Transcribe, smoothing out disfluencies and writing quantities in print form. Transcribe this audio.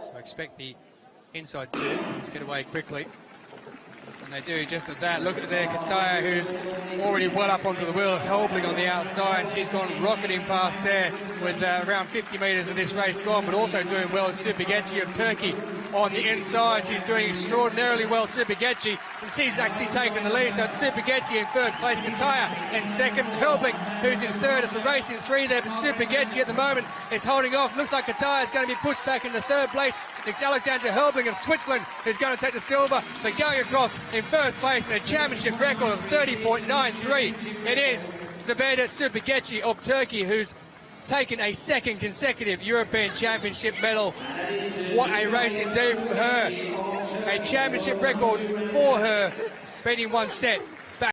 So expect the inside two to get away quickly. And they do just at that. Look at there, Kataya, who's already well up onto the wheel, Helbling on the outside. She's gone rocketing past there with around 50 metres of this race gone, but also doing well. Supageci of Turkey on the inside. She's doing extraordinarily well, Supageci, and she's actually taken the lead. So it's Supageci in first place, Kataya in second, Helbling, who's in third. It's a race in three there, but Supageci at the moment is holding off. Looks like Kataya is going to be pushed back into third place. It's Alexandra Helbling of Switzerland who's going to take the silver. They're going across in first place in a championship record of 30.93. It is Zubeda Supageci of Turkey who's taken a second consecutive European Championship medal. What a race indeed for her. A championship record for her, beating one set